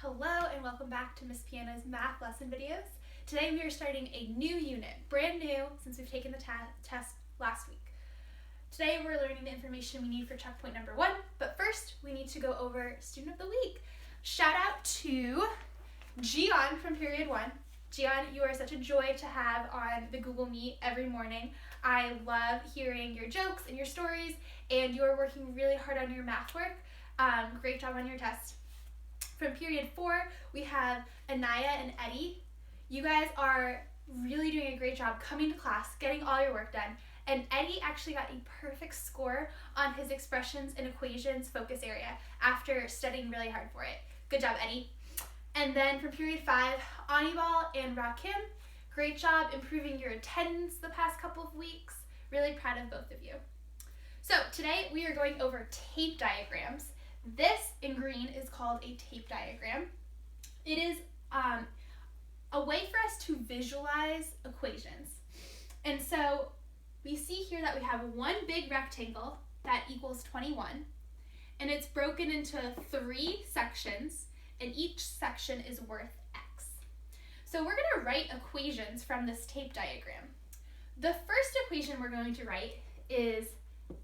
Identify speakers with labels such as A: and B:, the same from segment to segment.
A: Hello and welcome back to Miss Piana's math lesson videos. Today we are starting a new unit, brand new since we've taken the test last week. Today we're learning the information we need for checkpoint number 1, but first we need to go over Student of the Week. Shout out to Gian from period 1. Gian, you are such a joy to have on the Google Meet every morning. I love hearing your jokes and your stories, and you are working really hard on your math work. Great job on your test. From period 4, we have Anaya and Eddie. You guys are really doing a great job coming to class, getting all your work done. And Eddie actually got a perfect score on his expressions and equations focus area after studying really hard for it. Good job, Eddie. And then from period 5, Anibal and Rakim, great job improving your attendance the past couple of weeks. Really proud of both of you. So today we are going over tape diagrams. This in green is called a tape diagram. It is a way for us to visualize equations. And so we see here that we have one big rectangle that equals 21, and it's broken into 3 sections, and each section is worth x. So we're going to write equations from this tape diagram. The first equation we're going to write is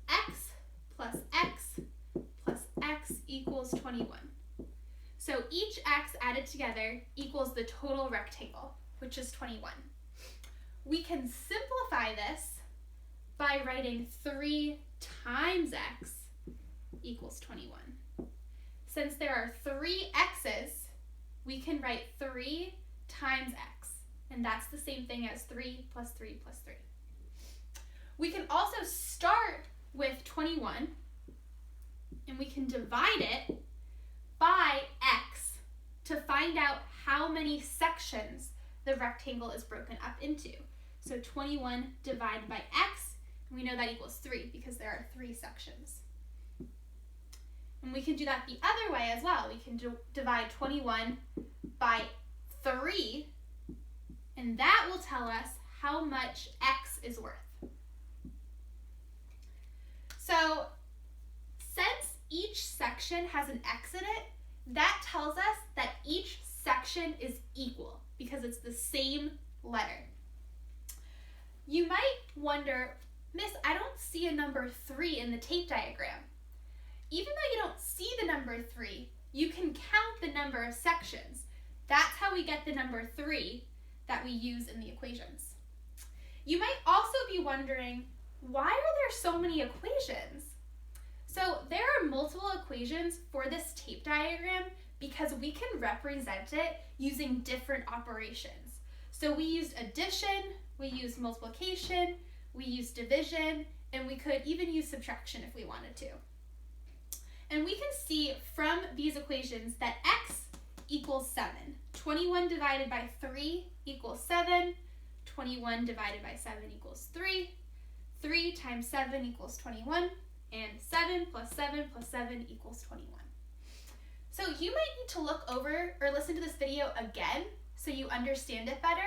A: x plus x plus x equals 21. So each x added together equals the total rectangle, which is 21. We can simplify this by writing 3 times x equals 21. Since there are 3 x's, we can write 3 times x, and that's the same thing as 3 plus 3 plus 3. We can also start with 21, and we can divide it by x to find out how many sections the rectangle is broken up into. So 21 divided by x, and we know that equals 3 because there are 3 sections. And we can do that the other way as well. We can divide 21 by 3, and that will tell us how much x is worth. So since each section has an x in it, that tells us that each section is equal because it's the same letter. You might wonder, Miss, I don't see a number 3 in the tape diagram. Even though you don't see the number 3, you can count the number of sections. That's how we get the number 3 that we use in the equations. You might also be wondering, why are there so many equations? So there are multiple equations for this tape diagram because we can represent it using different operations. So we used addition, we used multiplication, we used division, and we could even use subtraction if we wanted to. And we can see from these equations that x equals 7. 21 divided by 3 equals 7. 21 divided by 7 equals 3. 3 times 7 equals 21. And 7 plus 7 plus 7 equals 21. So you might need to look over or listen to this video again so you understand it better.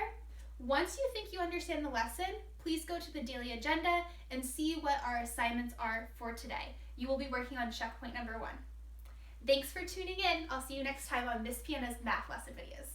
A: Once you think you understand the lesson, please go to the daily agenda and see what our assignments are for today. You will be working on checkpoint number 1. Thanks for tuning in. I'll see you next time on Miss Piana's math lesson videos.